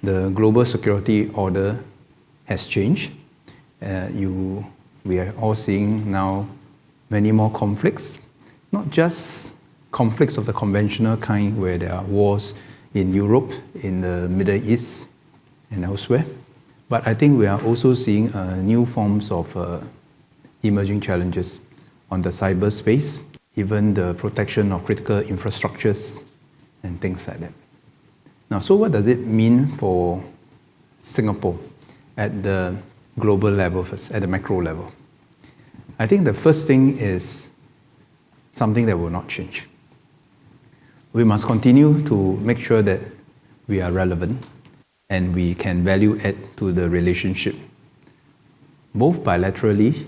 the global security order has changed. We are all seeing now many more conflicts, not just conflicts of the conventional kind where there are wars in Europe, in the Middle East, and elsewhere. But I think we are also seeing new forms of emerging challenges on the cyberspace, even the protection of critical infrastructures and things like that. Now, so what does it mean for Singapore at the global level first, at the macro level? I think the first thing is something that will not change. We must continue to make sure that we are relevant and we can value add to the relationship, both bilaterally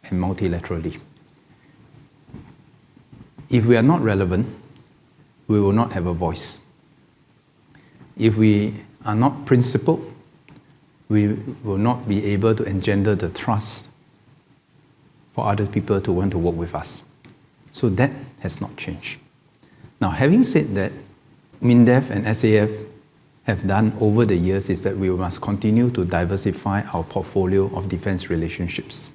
and multilaterally. If we are not relevant, we will not have a voice. If we are not principled, we will not be able to engender the trust for other people to want to work with us. So that has not changed. Now, having said that, mindef and SAF have done over the years is that we must continue to diversify our portfolio of defense relationships.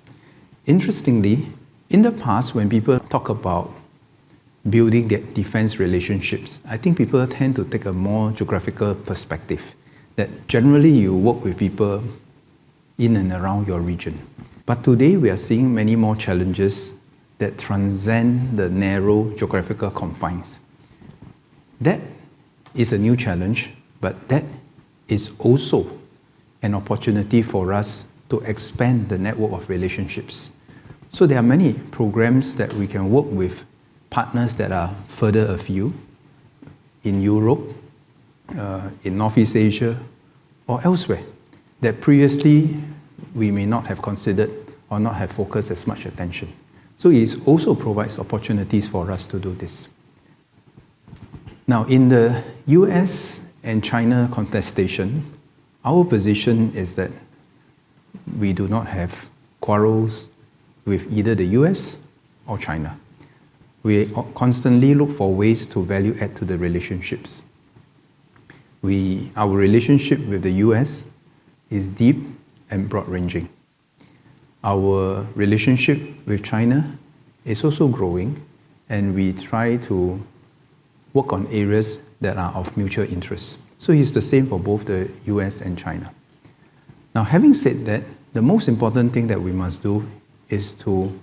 Interestingly, in the past, when people talk about building defense relationships, I think people tend to take a more geographical perspective, that generally you work with people in and around your region. But today we are seeing many more challenges that transcend the narrow geographical confines. That is a new challenge, but that is also an opportunity for us to expand the network of relationships. So there are many programs that we can work with partners that are further afield, in Europe, in Northeast Asia, or elsewhere, that previously we may not have considered or not have focused as much attention. So it also provides opportunities for us to do this. Now, in the US and China contestation, our position is that we do not have quarrels with either the US or China. We constantly look for ways to value add to the relationships. Our relationship with the US is deep and broad-ranging. Our relationship with China is also growing, and we try to work on areas that are of mutual interest. So it's the same for both the US and China. Now, having said that, the most important thing that we must do is to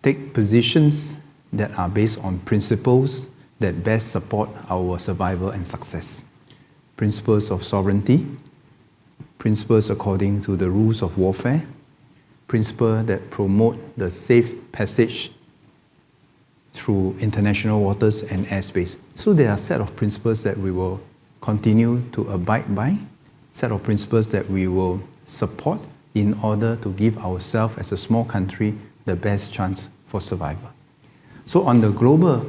take positions that are based on principles that best support our survival and success. Principles of sovereignty, principles according to the rules of warfare, principles that promote the safe passage through international waters and airspace. So there are a set of principles that we will continue to abide by, set of principles that we will support in order to give ourselves as a small country the best chance for survival. So on the global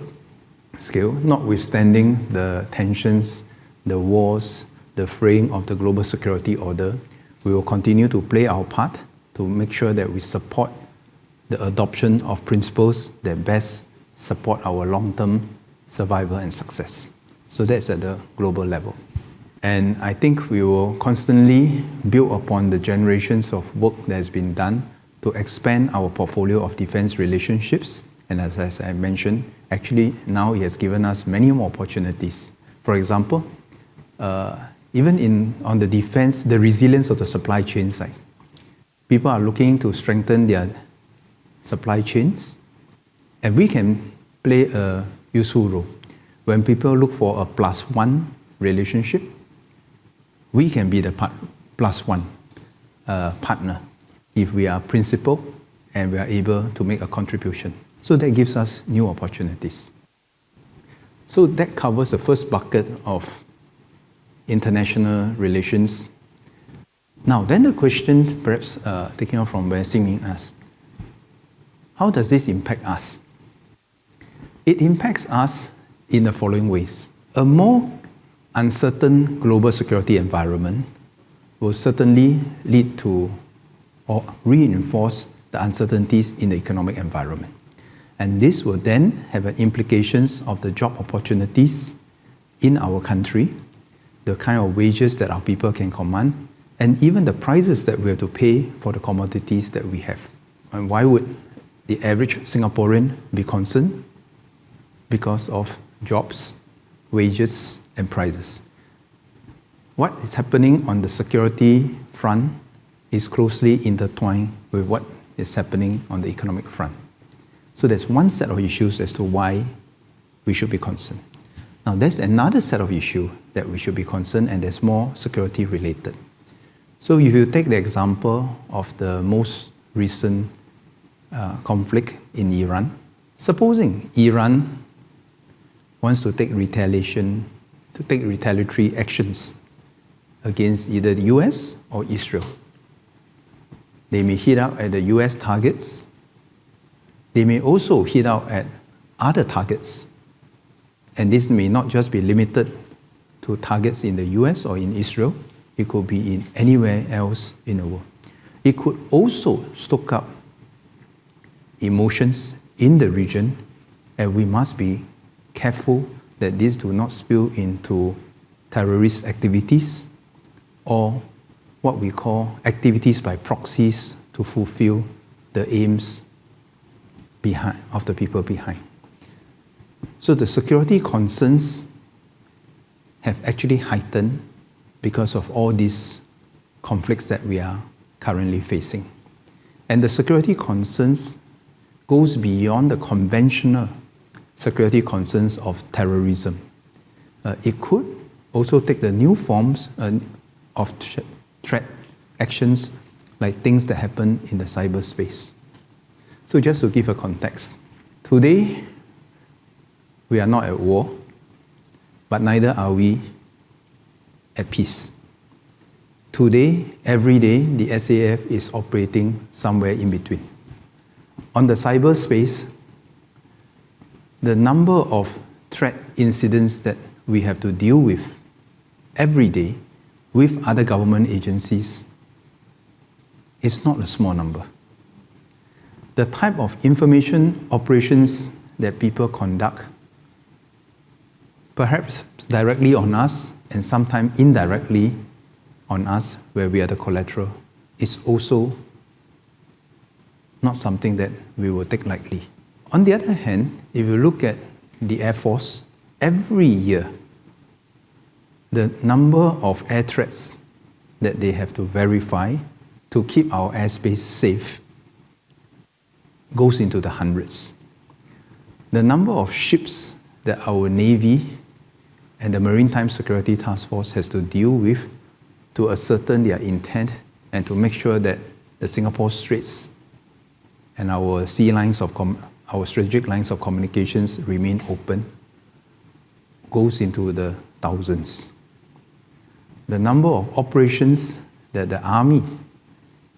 scale, notwithstanding the tensions, the wars, the fraying of the global security order, we will continue to play our part to make sure that we support the adoption of principles that best support our long-term survival and success. So that's at the global level. And I think we will constantly build upon the generations of work that has been done to expand our portfolio of defense relationships. And as I mentioned, actually now it has given us many more opportunities. For example, even on the defense, the resilience of the supply chain side. People are looking to strengthen their supply chains, and we can play a useful role. When people look for a +1 relationship, we can be the +1 partner if we are principled and we are able to make a contribution. So that gives us new opportunities. So that covers the first bucket of international relations. Now, then the question, perhaps taking off from where Xingming asked, how does this impact us? It impacts us in the following ways. A more uncertain global security environment will certainly lead to or reinforce the uncertainties in the economic environment. And this will then have implications of the job opportunities in our country, the kind of wages that our people can command, and even the prices that we have to pay for the commodities that we have. And why would the average Singaporean be concerned? Because of jobs, wages, and prices. What is happening on the security front is closely intertwined with what is happening on the economic front. So there's one set of issues as to why we should be concerned. Now there's another set of issues that we should be concerned, and there's more security related. So if you take the example of the most recent conflict in Iran, supposing Iran wants to take retaliatory actions against either the US or Israel. They may hit out at the US targets. They may also hit out at other targets. And this may not just be limited to targets in the US or in Israel. It could be in anywhere else in the world. It could also stoke up emotions in the region, and we must be careful that these do not spill into terrorist activities or what we call activities by proxies to fulfill the aims of the people behind. So the security concerns have actually heightened because of all these conflicts that we are currently facing. And the security concerns goes beyond the conventional security concerns of terrorism. It could also take the new forms of threat actions, like things that happen in the cyberspace. So just to give a context, today we are not at war, but neither are we at peace. Today, every day, the SAF is operating somewhere in between. On the cyberspace, the number of threat incidents that we have to deal with every day with other government agencies is not a small number. The type of information operations that people conduct, perhaps directly on us and sometimes indirectly on us where we are the collateral, is also not something that we will take lightly. On the other hand, if you look at the Air Force, every year, the number of air threats that they have to verify to keep our airspace safe goes into the hundreds. The number of ships that our Navy and the Maritime Security Task Force has to deal with to ascertain their intent and to make sure that the Singapore Straits and our our strategic lines of communications remain open goes into the thousands. The number of operations that the Army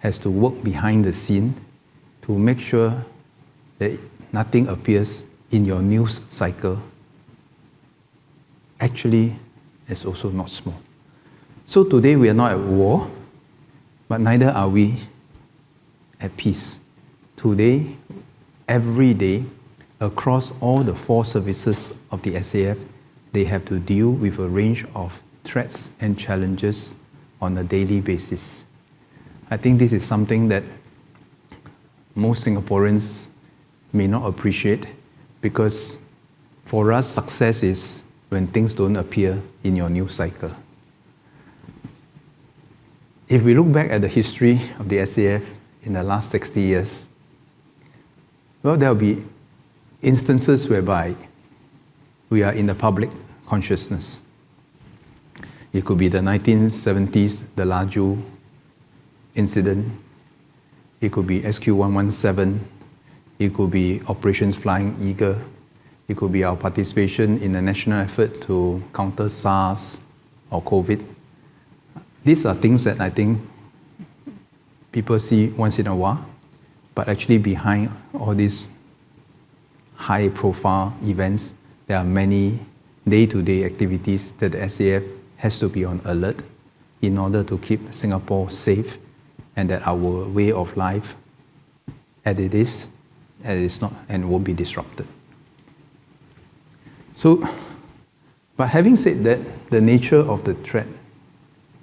has to work behind the scene to make sure that nothing appears in your news cycle actually is also not small. So today we are not at war, but neither are we at peace. Today, every day, across all the 4 services of the SAF, they have to deal with a range of threats and challenges on a daily basis. I think this is something that most Singaporeans may not appreciate, because for us, success is when things don't appear in your news cycle. If we look back at the history of the SAF in the last 60 years, well, there will be instances whereby we are in the public consciousness. It could be the 1970s, the Laju incident. It could be SQ-117. It could be Operations Flying Eagle. It could be our participation in a national effort to counter SARS or COVID. These are things that I think people see once in a while, but actually behind all these high-profile events, there are many day-to-day activities that the SAF has to be on alert in order to keep Singapore safe, and that our way of life as it is not and won't be disrupted. So But having said that, the nature of the threat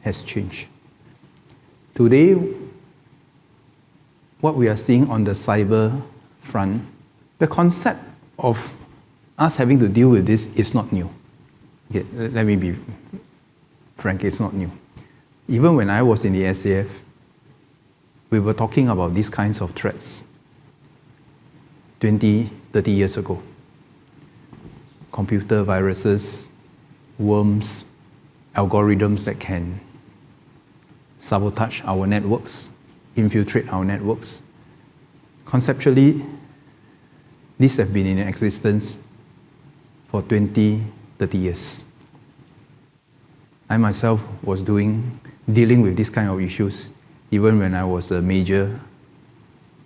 has changed. Today, what we are seeing on the cyber front, the concept of us having to deal with this is not new. Okay, let me be frank, it's not new. Even when I was in the SAF, we were talking about these kinds of threats 20, 30 years ago. Computer viruses, worms, algorithms that can sabotage our networks, infiltrate our networks. Conceptually, these have been in existence for 20, 30 years. I myself was dealing with this kind of issues even when I was a major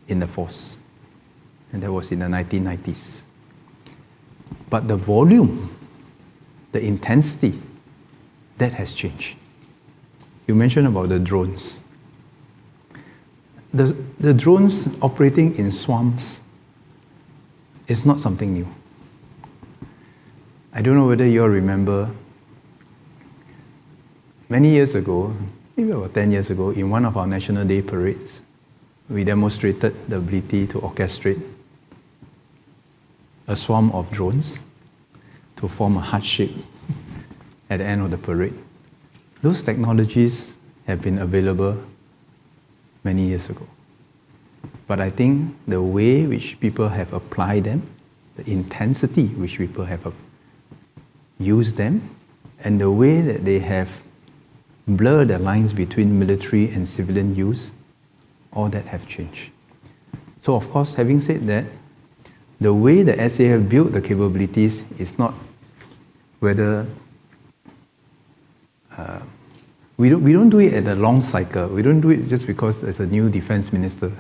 in the force, and that was in the 1990s. But the volume, the intensity, that has changed. You mentioned about the drones. The drones operating in swamps is not something new. I don't know whether you all remember, many years ago, maybe about 10 years ago, in one of our National Day parades, we demonstrated the ability to orchestrate a swarm of drones to form a heart shape at the end of the parade. Those technologies have been available many years ago. But I think the way which people have applied them, the intensity which people have used them, and the way that they have blurred the lines between military and civilian use, all that have changed. So of course, having said that, the way the SAF built the capabilities is not whether we don't do it at a long cycle. We don't do it just because there's a new defense minister.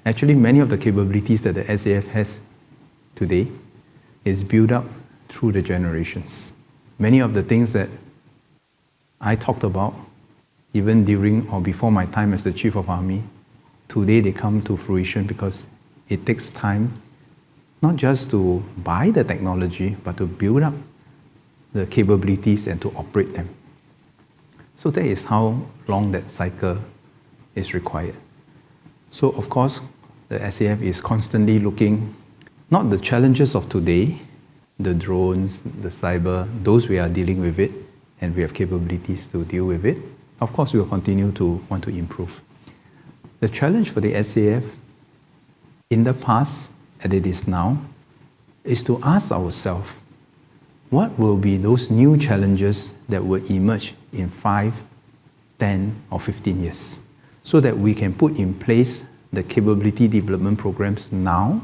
Actually, many of the capabilities that the SAF has today is built up through the generations. Many of the things that I talked about, even during or before my time as the Chief of Army, today they come to fruition because it takes time not just to buy the technology, but to build up the capabilities and to operate them. So that is how long that cycle is required. So of course, the SAF is constantly looking, not the challenges of today, the drones, the cyber, those we are dealing with it, and we have capabilities to deal with it. Of course, we will continue to want to improve. The challenge for the SAF in the past, and it is now, is to ask ourselves, what will be those new challenges that will emerge in 5, 10, or 15 years, so that we can put in place the capability development programs now,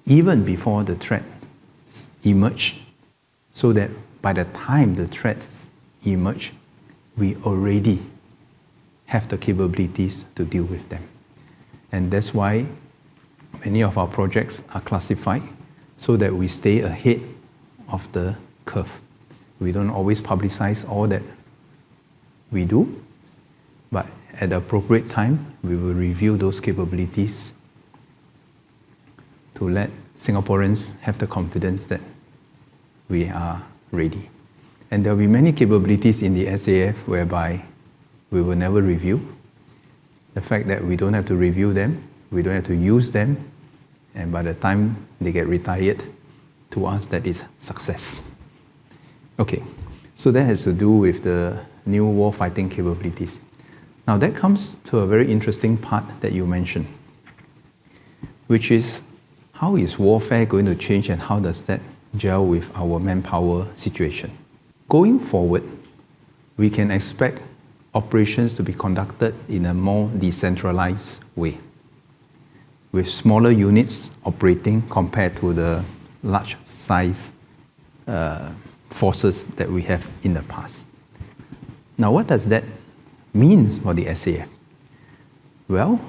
even before the threats emerge, so that by the time the threats emerge, we already have the capabilities to deal with them. And that's why many of our projects are classified so that we stay ahead of the curve. We don't always publicize all that we do, but at the appropriate time, we will review those capabilities to let Singaporeans have the confidence that we are ready. And there will be many capabilities in the SAF whereby we will never review. The fact that we don't have to review them, we don't have to use them, and by the time they get retired, to us that is success. Okay, so that has to do with the new war-fighting capabilities. Now that comes to a very interesting part that you mentioned, which is how is warfare going to change and how does that gel with our manpower situation? Going forward, we can expect operations to be conducted in a more decentralized way, with smaller units operating compared to the large size forces that we have in the past. Now, what does that mean for the SAF? Well,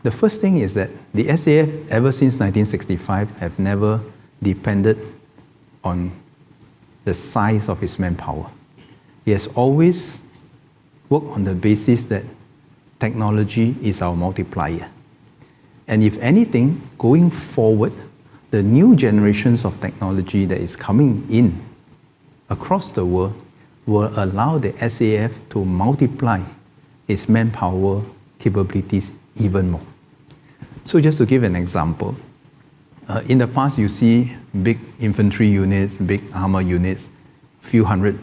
the first thing is that the SAF, ever since 1965, have never depended on the size of its manpower. It has always worked on the basis that technology is our multiplier. And if anything, going forward, the new generations of technology that is coming in across the world will allow the SAF to multiply its manpower capabilities even more. So just to give an example, in the past you see big infantry units, big armor units, few hundred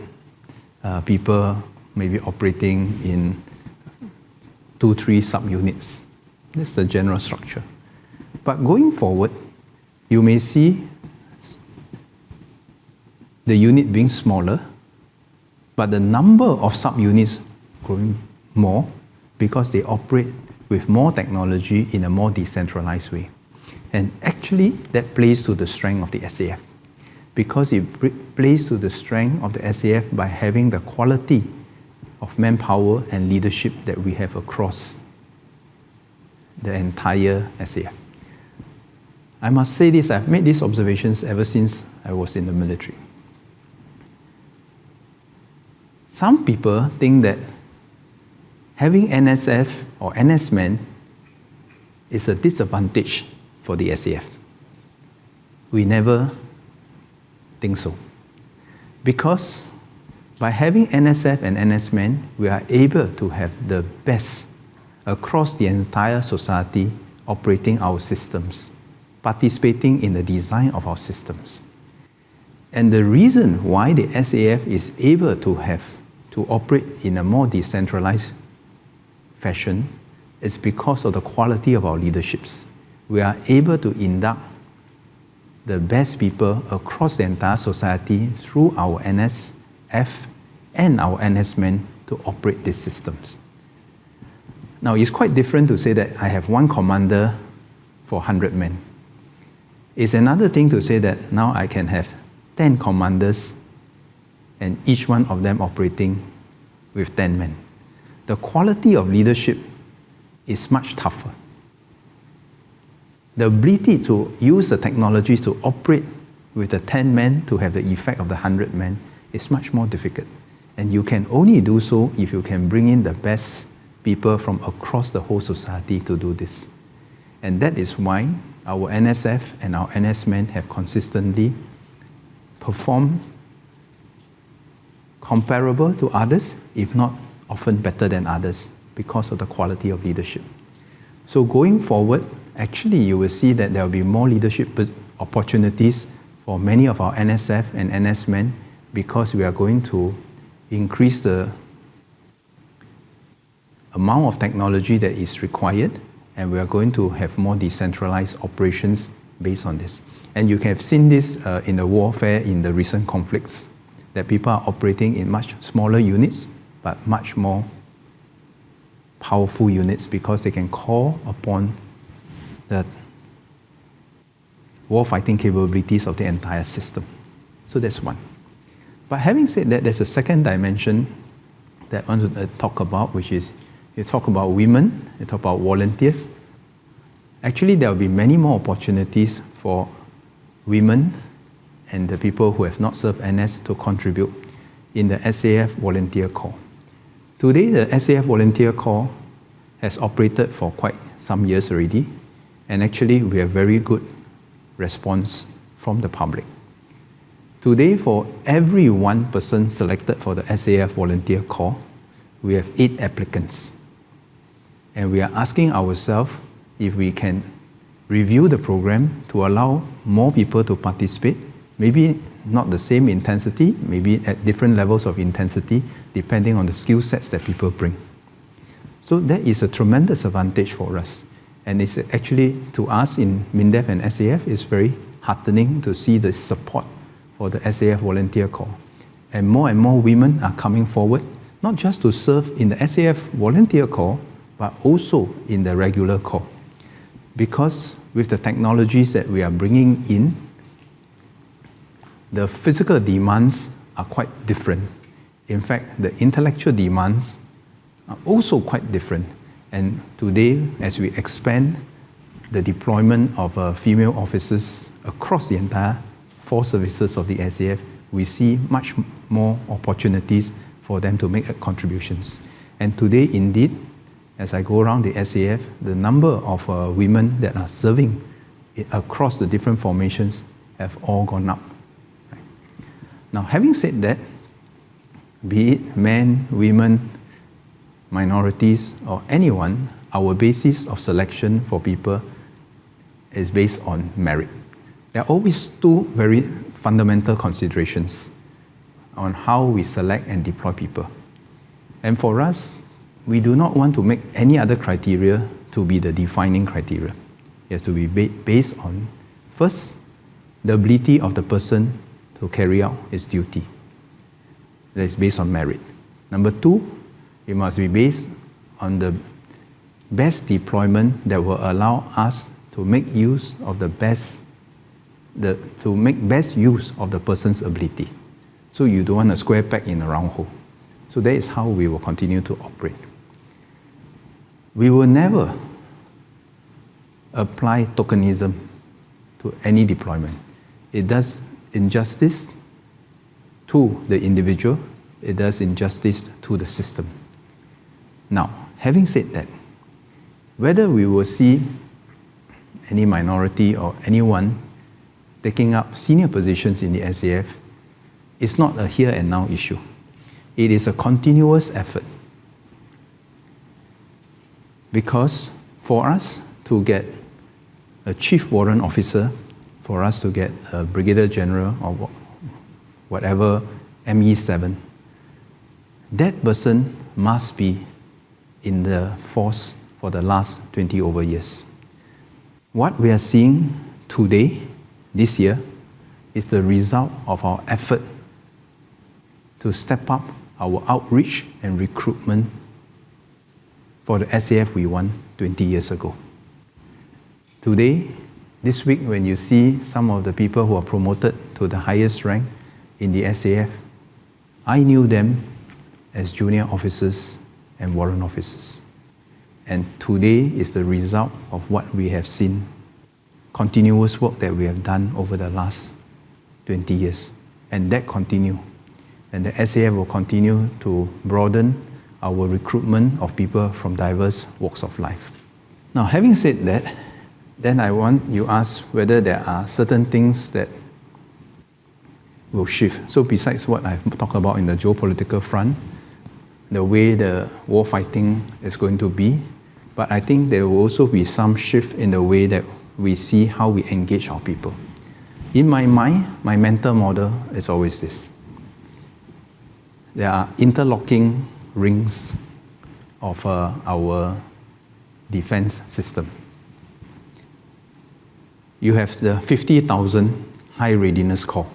people maybe operating in 2-3 subunits. That's the general structure. But going forward, you may see the unit being smaller, but the number of subunits growing more because they operate with more technology in a more decentralized way. And actually, that plays to the strength of the SAF, because it plays to the strength of the SAF by having the quality of manpower and leadership that we have across the entire SAF. I must say this, I've made these observations ever since I was in the military. Some people think that having NSF or NSmen is a disadvantage for the SAF. We never think so. Because by having NSF and NSmen, we are able to have the best across the entire society operating our systems, participating in the design of our systems. And the reason why the SAF is able to operate in a more decentralized fashion is because of the quality of our leaderships. We are able to induct the best people across the entire society through our NSF and our NSmen to operate these systems. Now, it's quite different to say that I have one commander for 100 men. It's another thing to say that now I can have 10 commanders and each one of them operating with 10 men. The quality of leadership is much tougher. The ability to use the technologies to operate with the 10 men to have the effect of the 100 men is much more difficult. And you can only do so if you can bring in the best people from across the whole society to do this. And that is why our NSF and our NSmen have consistently performed comparable to others, if not often better than others, because of the quality of leadership. So going forward, actually you will see that there will be more leadership opportunities for many of our NSF and NSmen because we are going to increase the amount of technology that is required, and we are going to have more decentralized operations based on this. And you have seen this in the warfare in the recent conflicts, that people are operating in much smaller units, but much more powerful units because they can call upon the war-fighting capabilities of the entire system. So that's one. But having said that, there's a second dimension that I want to talk about, which is you talk about women, you talk about volunteers. Actually, there will be many more opportunities for women and the people who have not served NS to contribute in the SAF Volunteer Corps. Today, the SAF Volunteer Corps has operated for quite some years already, and actually we have very good response from the public. Today, for every one person selected for the SAF Volunteer Corps, we have 8 applicants. And we are asking ourselves if we can review the program to allow more people to participate, maybe not the same intensity, maybe at different levels of intensity, depending on the skill sets that people bring. So that is a tremendous advantage for us. And it's actually, to us in MINDEF and SAF, it's very heartening to see the support for the SAF Volunteer Corps. And more women are coming forward, not just to serve in the SAF Volunteer Corps, but also in the regular corps. Because with the technologies that we are bringing in, the physical demands are quite different. In fact, the intellectual demands are also quite different. And today, as we expand the deployment of female officers across the entire 4 services of the SAF, we see much more opportunities for them to make contributions. And today, indeed, as I go around the SAF, the number of women that are serving across the different formations have all gone up. Right? Now, having said that, be it men, women, minorities, or anyone, our basis of selection for people is based on merit. There are always two very fundamental considerations on how we select and deploy people. And for us, we do not want to make any other criteria to be the defining criteria. It has to be based on, first, the ability of the person to carry out his duty. That is based on merit. Number two, it must be based on the best deployment that will allow us to make use of best use of the person's ability. So you don't want a square peg in a round hole. So that is how we will continue to operate. We will never apply tokenism to any deployment. It does injustice to the individual, it does injustice to the system. Now, having said that, whether we will see any minority or anyone taking up senior positions in the SAF is not a here and now issue. It is a continuous effort. Because for us to get a chief warrant officer, for us to get a brigadier general or whatever, ME7, that person must be in the force for the last 20 over years. What we are seeing today, this year, is the result of our effort to step up our outreach and recruitment for the SAF we won 20 years ago. Today, this week, when you see some of the people who are promoted to the highest rank in the SAF, I knew them as junior officers and warrant officers. And today is the result of what we have seen, continuous work that we have done over the last 20 years. And that continue. And the SAF will continue to broaden our recruitment of people from diverse walks of life. Now, having said that, then I want you to ask whether there are certain things that will shift. So besides what I've talked about in the geopolitical front, the way the war fighting is going to be, but I think there will also be some shift in the way that we see how we engage our people. In my mind, my mental model is always this. There are interlocking rings of our defense system. You have the 50,000 high readiness corps.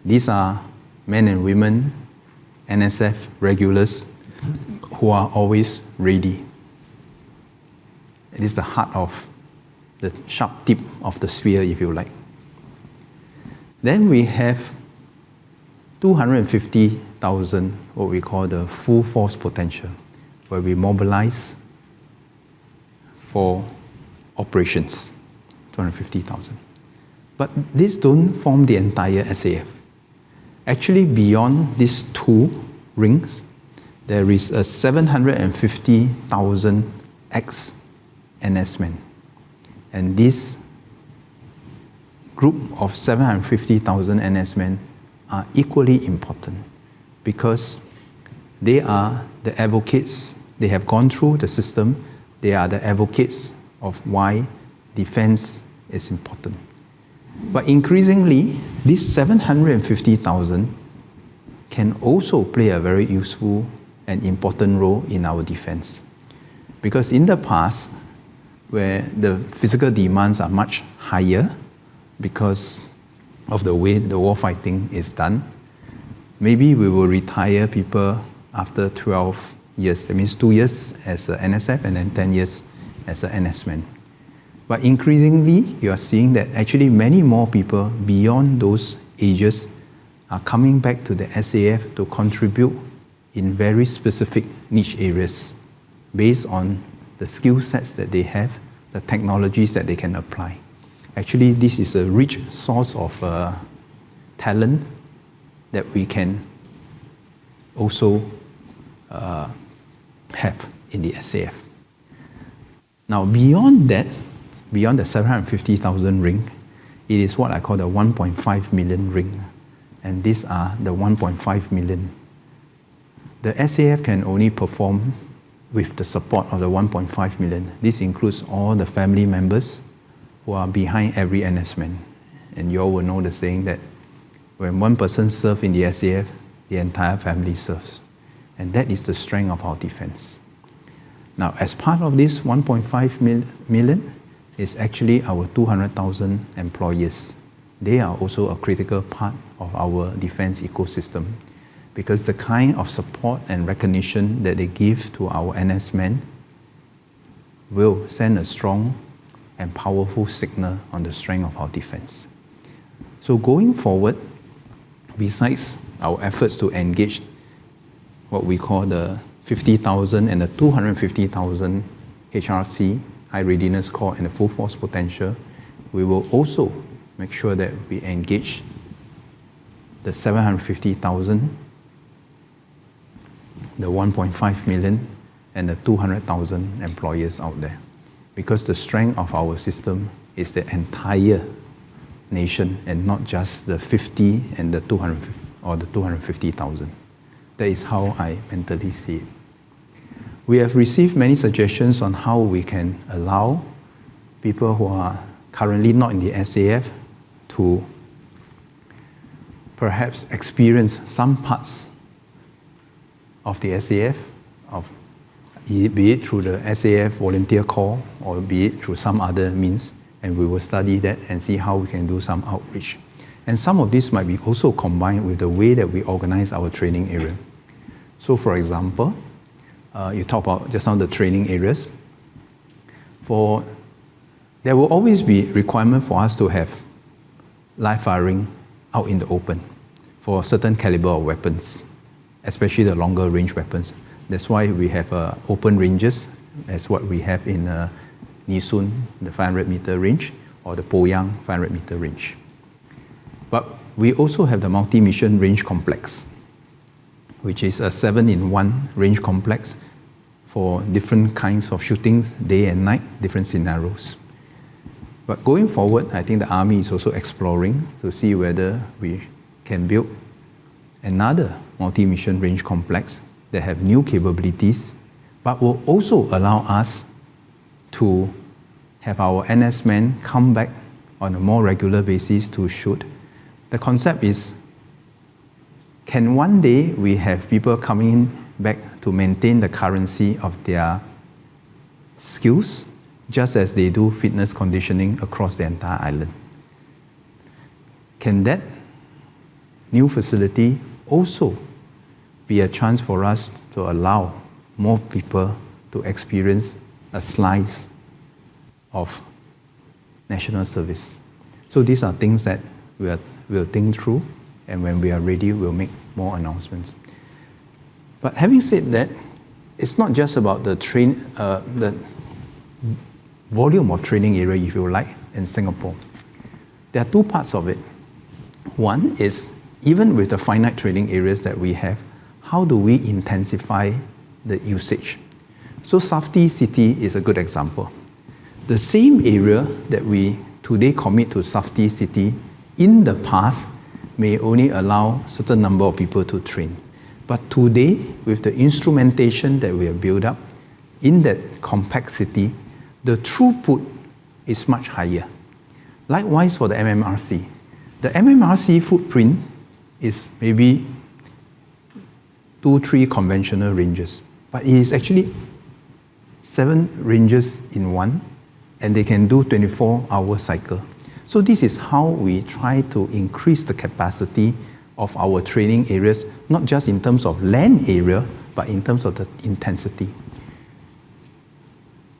These are men and women, NSF regulars, who are always ready. It is the heart of the sharp tip of the spear, if you like. Then we have 250,000, what we call the full force potential, where we mobilize for operations, 250,000. But these don't form the entire SAF. Actually, beyond these two rings, there is a 750,000 ex-NS men. And this group of 750,000 NS men are equally important because they are the advocates, they have gone through the system, they are the advocates of why defense is important. But increasingly, this 750,000 can also play a very useful and important role in our defense. Because in the past, where the physical demands are much higher because of the way the war fighting is done, maybe we will retire people after 12 years. That means 2 years as an NSF and then 10 years as an NS man. But increasingly, you are seeing that actually many more people beyond those ages are coming back to the SAF to contribute in very specific niche areas based on the skill sets that they have, the technologies that they can apply. Actually, this is a rich source of talent that we can also have in the SAF. Now, beyond that, beyond the 750,000 ring, it is what I call the 1.5 million ring. and these are the 1.5 million. The SAF can only perform with the support of the 1.5 million. This includes all the family members who are behind every NS man. And you all will know the saying that when one person serves in the SAF, the entire family serves. And that is the strength of our defense. Now, as part of this 1.5 million is actually our 200,000 employees. They are also a critical part of our defense ecosystem, because the kind of support and recognition that they give to our NS men will send a strong and powerful signal on the strength of our defense. So going forward, besides our efforts to engage what we call the 50,000 and the 250,000 HRC, High Readiness Corps, and the Full Force Potential, we will also make sure that we engage the 750,000, the 1.5 million, and the 200,000 employers out there. Because the strength of our system is the entire nation and not just the 50 and the 200 or the 250,000. That is how I mentally see it. We have received many suggestions on how we can allow people who are currently not in the SAF to perhaps experience some parts of the SAF, be it through the SAF volunteer corps or be it through some other means, and we will study that and see how we can do some outreach. And some of this might be also combined with the way that we organize our training area. So for example, you talk about just now the training areas. There will always be requirement for us to have live firing out in the open for a certain caliber of weapons, especially the longer range weapons. That's why we have open ranges, as what we have in Nee-Soon, the 500 meter range, or the Poyang 500 meter range. But we also have the multi-mission range complex, which is a 7-in-1 range complex for different kinds of shootings, day and night, different scenarios. But going forward, I think the Army is also exploring to see whether we can build another multi-mission range complex that have new capabilities, but will also allow us to have our NS men come back on a more regular basis to shoot. The concept is, can one day we have people coming back to maintain the currency of their skills, just as they do fitness conditioning across the entire island? Can that new facility also be a chance for us to allow more people to experience a slice of national service? So these are things that we'll think through, and when we are ready, we'll make more announcements. But having said that, it's not just about the volume of training area, if you like, in Singapore. There are two parts of it. One is, even with the finite training areas that we have, how do we intensify the usage? So Safety City is a good example. The same area that we today commit to Safety City in the past may only allow a certain number of people to train. But today, with the instrumentation that we have built up in that compact city, the throughput is much higher. Likewise for the MMRC. The MMRC footprint is maybe 2-3 conventional ranges, but it is actually 7 ranges in one, and they can do 24-hour cycle. So this is how we try to increase the capacity of our training areas, not just in terms of land area, but in terms of the intensity.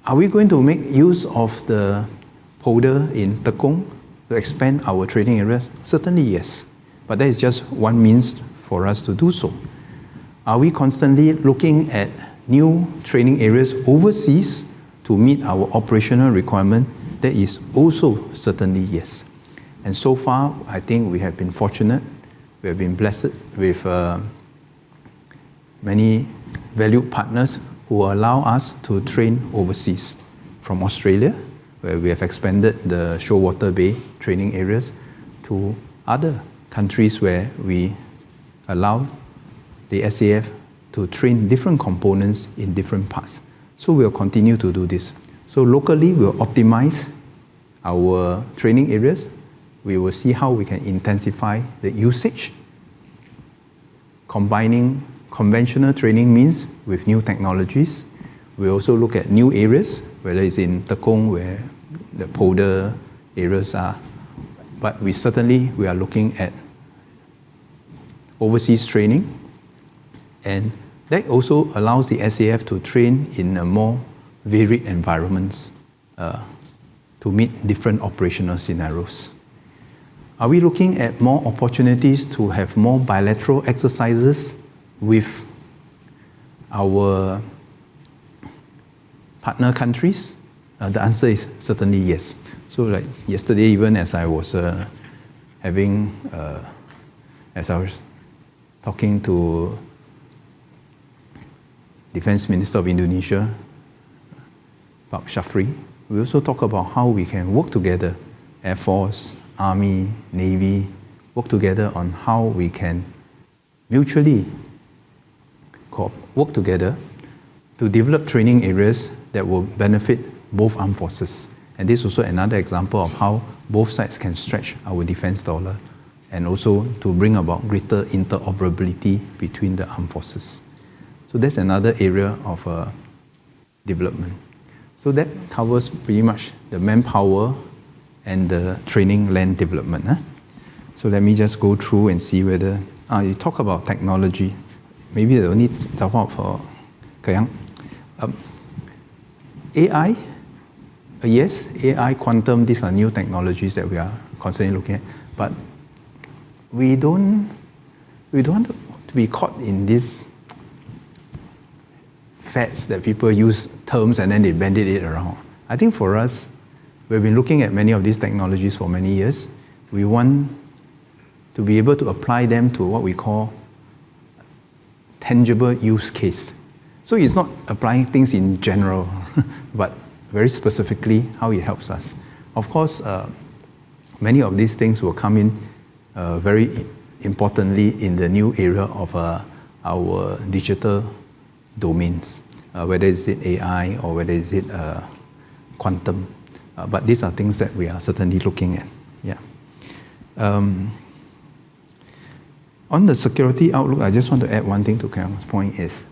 Are we going to make use of the polder in Tekong to expand our training areas? Certainly yes, but that is just one means for us to do so. Are we constantly looking at new training areas overseas to meet our operational requirement? That is also certainly yes. And so far, I think we have been fortunate. We have been blessed with many valued partners who allow us to train overseas. From Australia, where we have expanded the Shoalwater Bay training areas, to other countries where we allow the SAF to train different components in different parts. So we'll continue to do this. So locally, we'll optimize our training areas. We will see how we can intensify the usage, combining conventional training means with new technologies. We also look at new areas, whether it's in Tekong, where the polder areas are. But we are looking at overseas training, and that also allows the SAF to train in a more varied environments to meet different operational scenarios. Are we looking at more opportunities to have more bilateral exercises with our partner countries? The answer is certainly yes. So like yesterday, even as I was talking to Defense Minister of Indonesia, Pak Shafri, we also talk about how we can work together, Air Force, Army, Navy, work together on how we can mutually work together to develop training areas that will benefit both armed forces. And this is also another example of how both sides can stretch our defense dollar and also to bring about greater interoperability between the armed forces. So that's another area of development. So that covers pretty much the manpower and the training land development. So let me just go through and see whether, you talk about technology. Maybe the only talk about for Kayang. AI, yes, AI, quantum, these are new technologies that we are constantly looking at. But we don't want to be caught in these fads that people use terms and then they bandit it around. I think for us, we've been looking at many of these technologies for many years. We want to be able to apply them to what we call tangible use case. So it's not applying things in general, but very specifically how it helps us. Of course, many of these things will come in very importantly in the new area of our digital domains, whether it's AI or whether it's quantum. But these are things that we are certainly looking at. Yeah. On the security outlook, I just want to add one thing to Kayang's point is,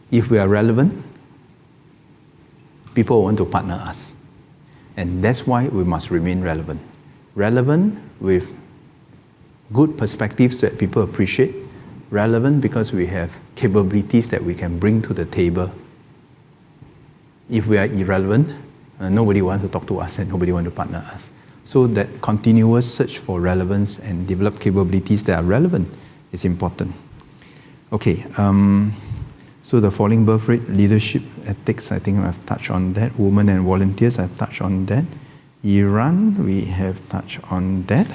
if we are relevant, people want to partner us. And that's why we must remain relevant. Relevant with good perspectives that people appreciate. Relevant because we have capabilities that we can bring to the table. If we are irrelevant, nobody wants to talk to us and nobody wants to partner us. So that continuous search for relevance and develop capabilities that are relevant is important. Okay, so the falling birth rate, leadership, ethics, I think I've touched on that. Women and volunteers, I've touched on that. Iran, we have touched on that.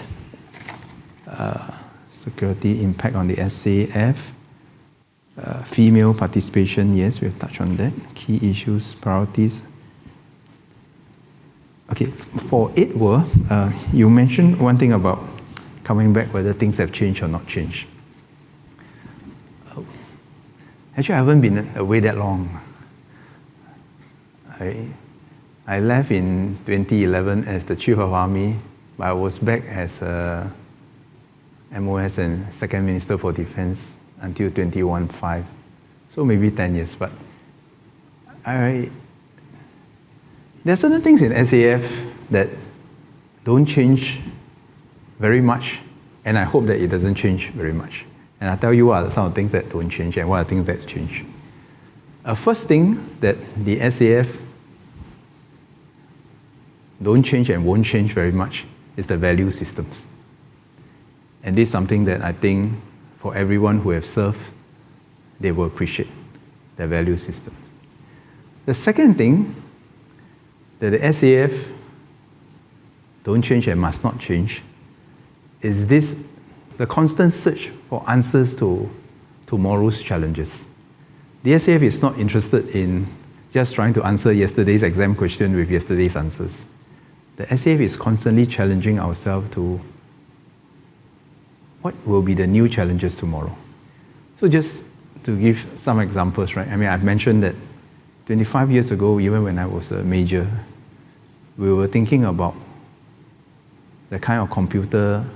Security impact on the SAF. Female participation, yes, we have touched on that. Key issues, priorities. Okay, for 8 World, you mentioned one thing about coming back, whether things have changed or not changed. Actually, I haven't been away that long. I left in 2011 as the Chief of Army, but I was back as MOS and Second Minister for Defense until 2015. So maybe 10 years. But there are certain things in SAF that don't change very much, and I hope that it doesn't change very much. And I'll tell you what are some of the things that don't change and what are things that change. First thing that the SAF don't change and won't change very much is the value systems. And this is something that I think for everyone who have served, they will appreciate the value system. The second thing that the SAF don't change and must not change is the constant search for answers to tomorrow's challenges. The SAF is not interested in just trying to answer yesterday's exam question with yesterday's answers. The SAF is constantly challenging ourselves to what will be the new challenges tomorrow? So just to give some examples, right? I mean, I've mentioned that 25 years ago, even when I was a major, we were thinking about the kind of computer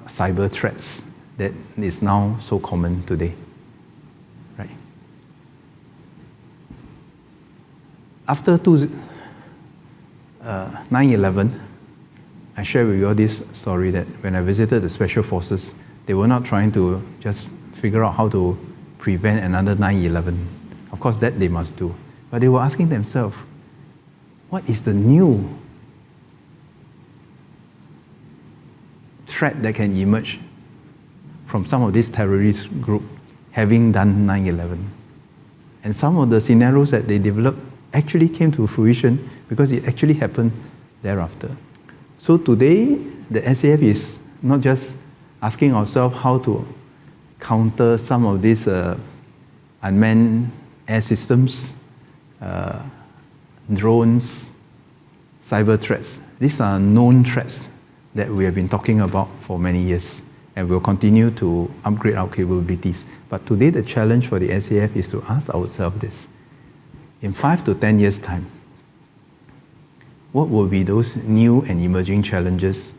cyber threats that is now so common today, right? After 9/11, I share with you all this story that when I visited the Special Forces, they were not trying to just figure out how to prevent another 9/11. Of course, that they must do. But they were asking themselves, what is the new threat that can emerge from some of these terrorist groups having done 9/11? And some of the scenarios that they developed actually came to fruition because it actually happened thereafter. So today, the SAF is not just asking ourselves how to counter some of these unmanned air systems, drones, cyber threats. These are known threats that we have been talking about for many years, and we'll continue to upgrade our capabilities. But today, the challenge for the SAF is to ask ourselves this. In 5 to 10 years' time, what will be those new and emerging challenges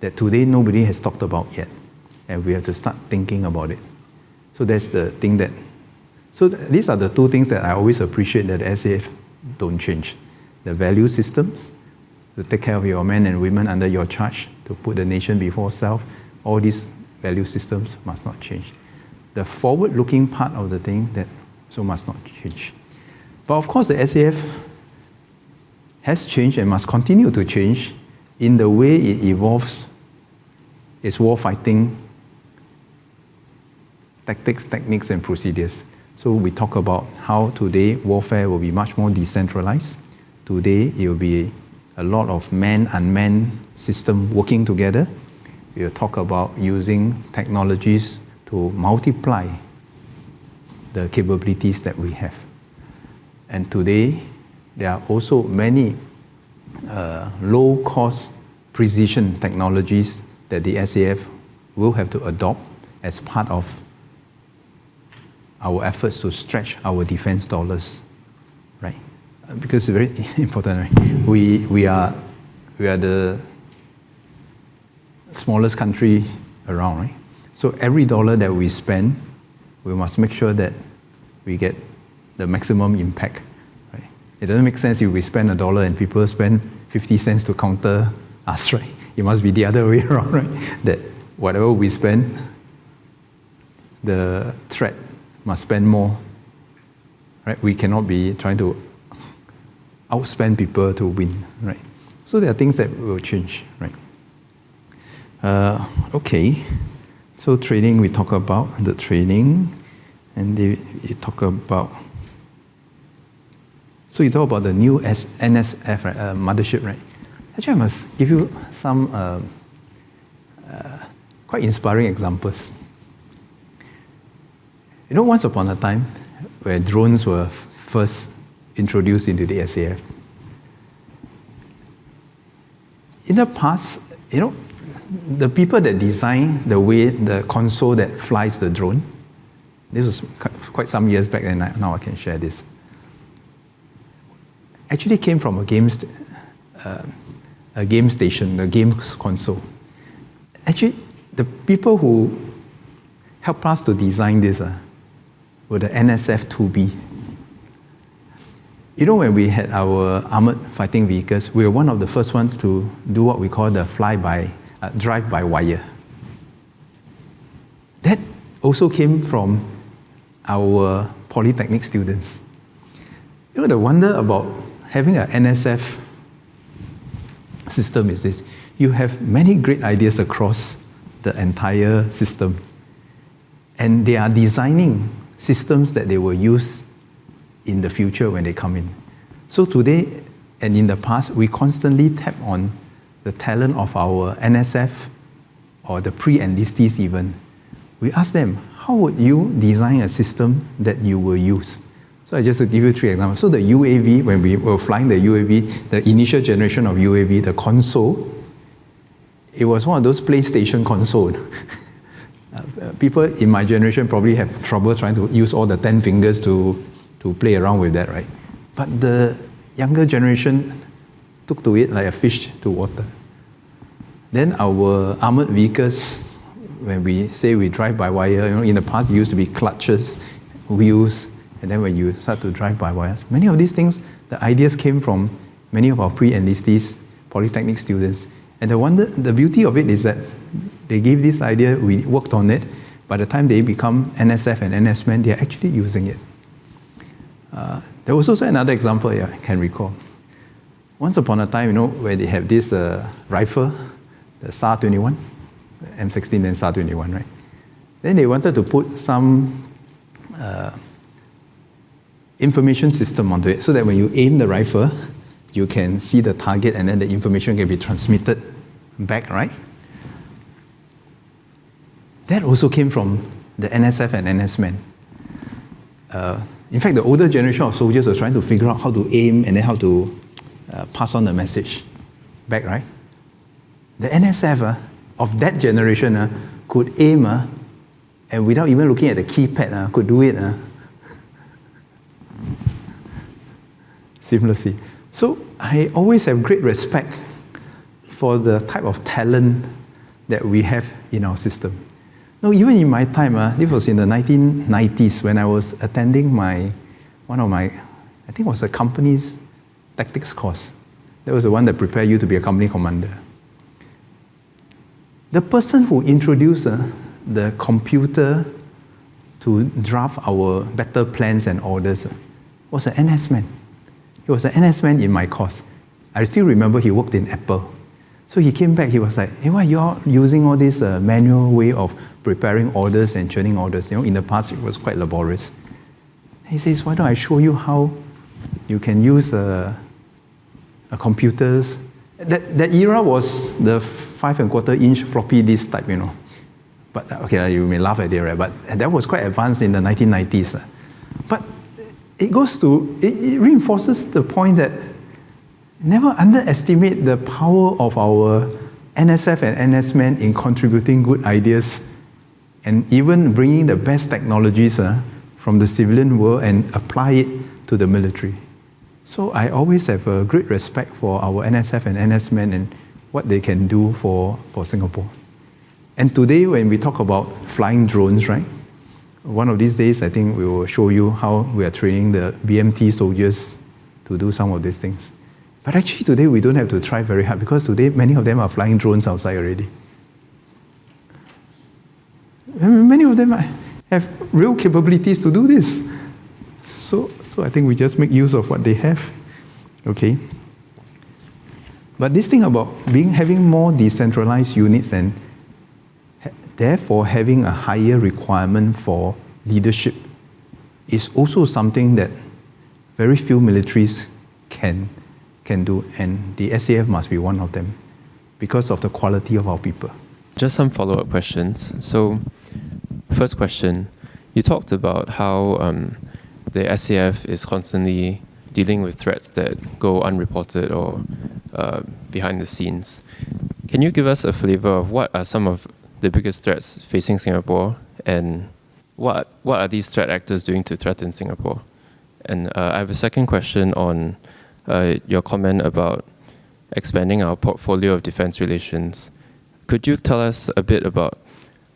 that today nobody has talked about yet? And we have to start thinking about it. So that's the thing that... So these are the two things that I always appreciate that the SAF don't change. The value systems, to take care of your men and women under your charge, to put the nation before self, all these value systems must not change. The forward-looking part of the thing that so must not change. But of course, the SAF has changed and must continue to change in the way it evolves its war-fighting tactics, techniques, and procedures. So we talk about how today warfare will be much more decentralized. Today it will be a lot of man-unmanned system working together. We'll talk about using technologies to multiply the capabilities that we have. And today, there are also many low-cost precision technologies that the SAF will have to adopt as part of our efforts to stretch our defense dollars, right? Because it's very important, right? We are the smallest country around, right? So every dollar that we spend, we must make sure that we get the maximum impact, right? It doesn't make sense if we spend $1 and people spend 50 cents to counter us, right? It must be the other way around, right? That whatever we spend, the threat must spend more, right? We cannot be trying to outspend people to win, right? So there are things that will change, right? Okay, so training, we talk about the training, and you talk about, so you talk about the new NSF, right? Mothership, right? Actually, I must give you some quite inspiring examples. You know, once upon a time, where drones were first introduced into the SAF, in the past, you know, the people that designed the console that flies the drone, this was quite some years back, and now I can share this, actually came from a game station, the game console. Actually, the people who helped us to design this were the NSF-2B. You know, when we had our armored fighting vehicles, we were one of the first ones to do what we call the drive-by-wire. That also came from our polytechnic students. You know, the wonder about having an NSF system is this: you have many great ideas across the entire system, and they are designing systems that they will use in the future when they come in. So today, and in the past, we constantly tap on the talent of our NSF or the pre-enlistees even. We ask them, how would you design a system that you will use? So I just give you 3 examples. So the UAV, when we were flying the UAV, the initial generation of UAV, the console, it was one of those PlayStation consoles. People in my generation probably have trouble trying to use all the 10 fingers to play around with that, right? But the younger generation took to it like a fish to water. Then our armored vehicles, when we say we drive by wire, in the past it used to be clutches, wheels, and then when you start to drive by wires, many of these things, the ideas came from many of our pre-enlistees, polytechnic students. And the beauty of it is that they gave this idea, we worked on it. By the time they become NSF and NS-men, they're actually using it. There was also another example I can recall. Once upon a time, where they have this rifle, the SAR-21, M16 and SAR-21, right? Then they wanted to put some information system onto it so that when you aim the rifle, you can see the target and then the information can be transmitted back, right? That also came from the NSF and NS-men. In fact, the older generation of soldiers were trying to figure out how to aim and then how to pass on the message back, right? The NSF of that generation could aim and without even looking at the keypad could do it seamlessly. So I always have great respect for the type of talent that we have in our system. No, even in my time, this was in the 1990s when I was attending one of my, I think it was a company's tactics course. That was the one that prepared you to be a company commander. The person who introduced the computer to draft our battle plans and orders was an NS-man. He was an NS-man in my course. I still remember he worked in Apple. So he came back, he was like, hey, why you're using all this manual way of preparing orders and churning orders? In the past it was quite laborious. He says, why don't I show you how you can use a computers. That era was the 5.25-inch floppy disk type, But okay, you may laugh at it, right? But that was quite advanced in the 1990s. But it reinforces the point that never underestimate the power of our NSF and NS-men in contributing good ideas and even bringing the best technologies from the civilian world and apply it to the military. So I always have a great respect for our NSF and NS-men and what they can do for Singapore. And today when we talk about flying drones, right? One of these days, I think we will show you how we are training the BMT soldiers to do some of these things. But actually today we don't have to try very hard because today many of them are flying drones outside already. Many of them have real capabilities to do this. So I think we just make use of what they have. Okay. But this thing about having more decentralized units and therefore having a higher requirement for leadership is also something that very few militaries can do, and the SAF must be one of them because of the quality of our people. Just some follow-up questions. So, first question, you talked about how the SAF is constantly dealing with threats that go unreported or behind the scenes. Can you give us a flavor of what are some of the biggest threats facing Singapore, and what are these threat actors doing to threaten Singapore? And I have a second question on your comment about expanding our portfolio of defense relations. Could you tell us a bit about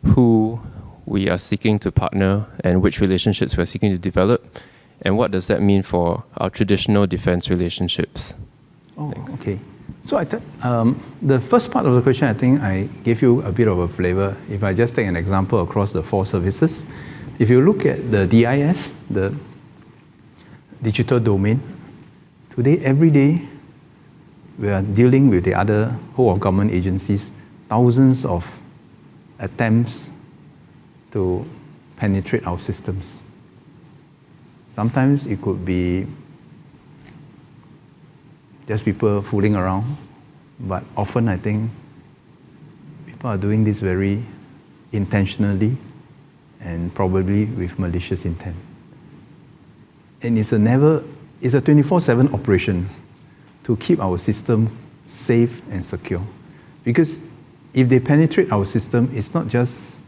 who we are seeking to partner and which relationships we're seeking to develop, and what does that mean for our traditional defense relationships? Oh, thanks. Okay. So the first part of the question, I think I gave you a bit of a flavor. If I just take an example across the four services, if you look at the DIS, the digital domain, today, every day, we are dealing with the other whole of government agencies, thousands of attempts to penetrate our systems. Sometimes it could be just people fooling around, but often I think people are doing this very intentionally and probably with malicious intent. And it's a 24/7 operation to keep our system safe and secure. Because if they penetrate our system, it's not just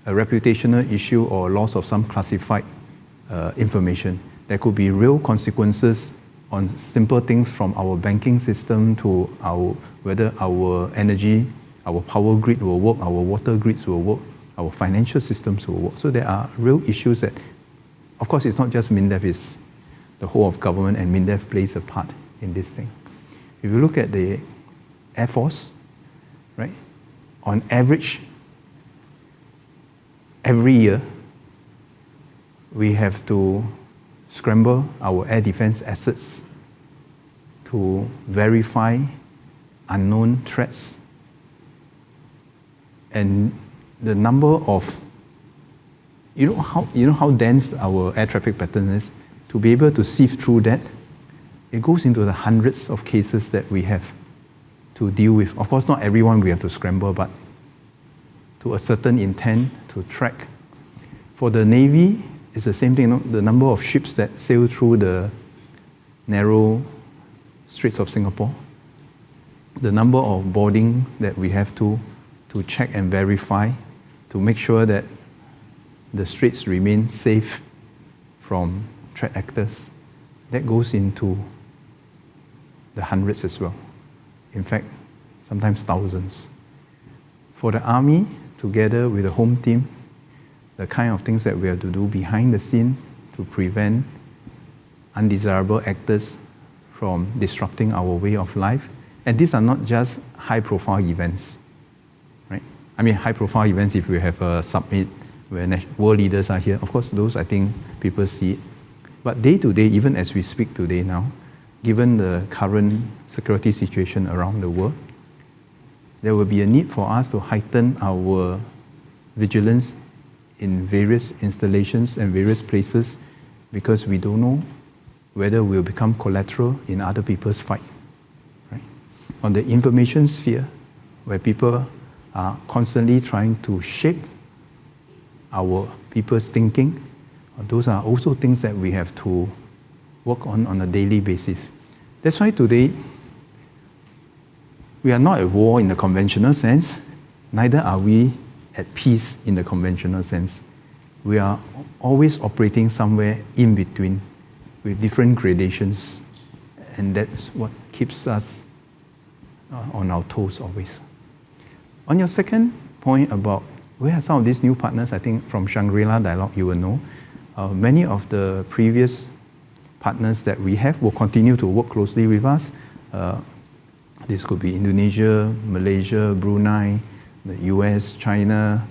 a reputational issue or loss of some classified information. There could be real consequences on simple things from our banking system to whether our energy, our power grid will work, our water grids will work, our financial systems will work. So there are real issues that, of course, it's not just mindef, it's the whole of government, and mindef plays a part in this thing. If you look at the Air Force, right, on average, every year, we have to scramble our air defense assets to verify unknown threats. And the number of, you know how dense our air traffic pattern is? To be able to sift through that, it goes into the hundreds of cases that we have to deal with. Of course, not everyone we have to scramble, but to a certain intent to track. For the Navy, it's the same thing. The number of ships that sail through the narrow Straits of Singapore, the number of boarding that we have to check and verify to make sure that the Straits remain safe from threat actors, that goes into the hundreds as well. In fact, sometimes thousands. For the Army, together with the home team, the kind of things that we have to do behind the scene to prevent undesirable actors from disrupting our way of life. And these are not just high-profile events, right? I mean, high-profile events, if we have a summit where world leaders are here, of course, those I think people see it. But day to day, even as we speak today now, given the current security situation around the world, there will be a need for us to heighten our vigilance in various installations and various places, because we don't know whether we'll become collateral in other people's fight. Right? On the information sphere, where people are constantly trying to shape our people's thinking, those are also things that we have to work on a daily basis. That's why today, we are not at war in the conventional sense, neither are we at peace in the conventional sense. We are always operating somewhere in between with different gradations, and that's what keeps us on our toes always. On your second point about where are some of these new partners, I think from Shangri-La Dialogue you will know, many of the previous partners that we have will continue to work closely with us. This could be Indonesia, Malaysia, Brunei, the US, China.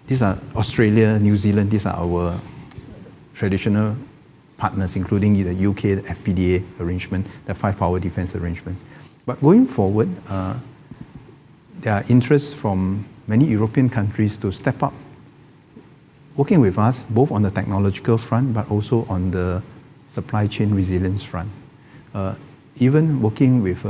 These are Australia, New Zealand. These are our traditional partners, including the UK, the FPDA arrangement, the Five Power Defence arrangements. But going forward, there are interests from many European countries to step up, working with us both on the technological front, but also on the supply chain resilience front. Even working with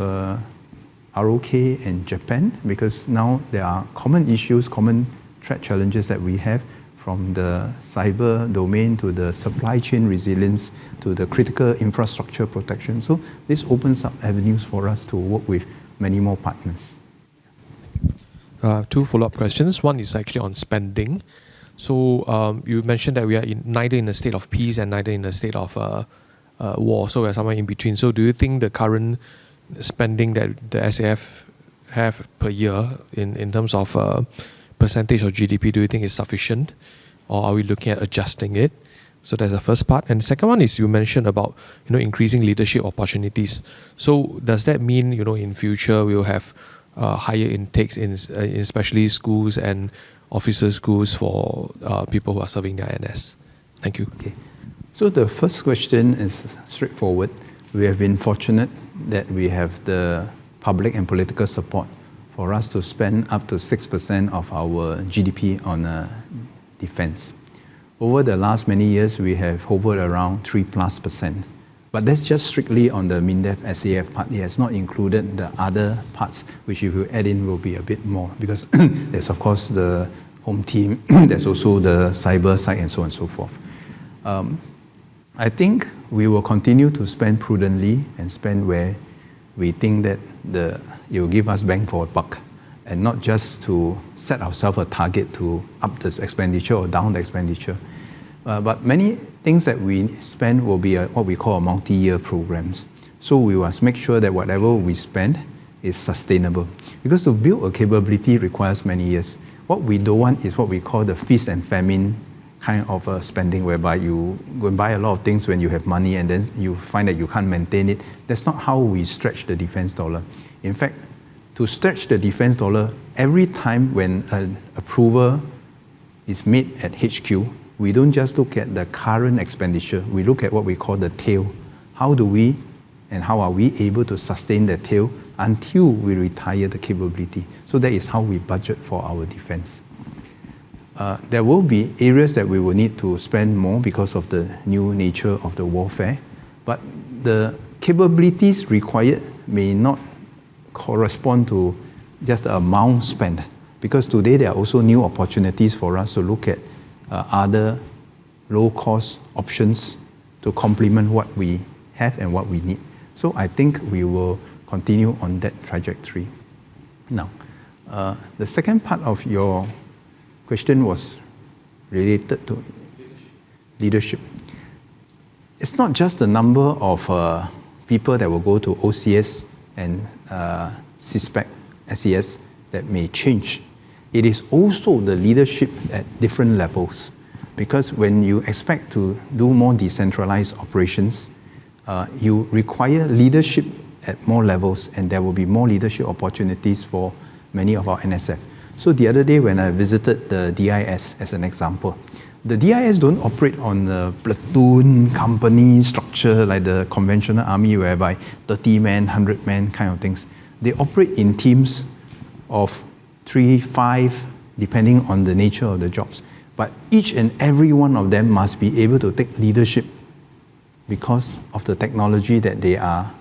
ROK and Japan, because now there are common issues, common threat challenges that we have, from the cyber domain to the supply chain resilience to the critical infrastructure protection. So this opens up avenues for us to work with many more partners. Two follow-up questions. One is actually on spending. So you mentioned that we are neither in a state of peace and neither in a state of war, so we're somewhere in between. So do you think the current spending that the SAF have per year in terms of percentage of GDP, do you think is sufficient, or are we looking at adjusting it? So that's the first part. And the second one is you mentioned about increasing leadership opportunities. So does that mean in future we'll have higher intakes in especially schools and officer schools for people who are serving their NS? Thank you. Okay. So the first question is straightforward. We have been fortunate that we have the public and political support for us to spend up to 6% of our GDP on defense. Over the last many years, we have hovered around 3+%. But that's just strictly on the mindef SAF part. It has not included the other parts, which if you add in will be a bit more, because there's of course the home team, there's also the cyber side and so on and so forth. I think we will continue to spend prudently and spend where we think that it will give us bang for a buck. and not just to set ourselves a target to up this expenditure or down the expenditure. But many things that we spend will be what we call a multi-year programs. So we must make sure that whatever we spend is sustainable. Because to build a capability requires many years. What we don't want is what we call the feast and famine kind of spending, whereby you go and buy a lot of things when you have money and then you find that you can't maintain it. That's not how we stretch the defense dollar. In fact, to stretch the defense dollar, every time when an approval is made at HQ, we don't just look at the current expenditure, we look at what we call the tail. How do we and how are we able to sustain the tail until we retire the capability? So that is how we budget for our defense. There will be areas that we will need to spend more because of the new nature of the warfare, but the capabilities required may not correspond to just the amount spent, because today there are also new opportunities for us to look at other low-cost options to complement what we have and what we need. So I think we will continue on that trajectory. Now, the second part of your question was related to leadership. It's not just the number of people that will go to OCS and CSPEC, SES that may change. It is also the leadership at different levels. Because when you expect to do more decentralized operations, you require leadership at more levels, and there will be more leadership opportunities for many of our NSF. So the other day when I visited the DIS as an example, the DIS don't operate on the platoon company structure like the conventional army whereby 30 men, 100 men kind of things. They operate in teams of 3, 5, depending on the nature of the jobs. But each and every one of them must be able to take leadership because of the technology that they are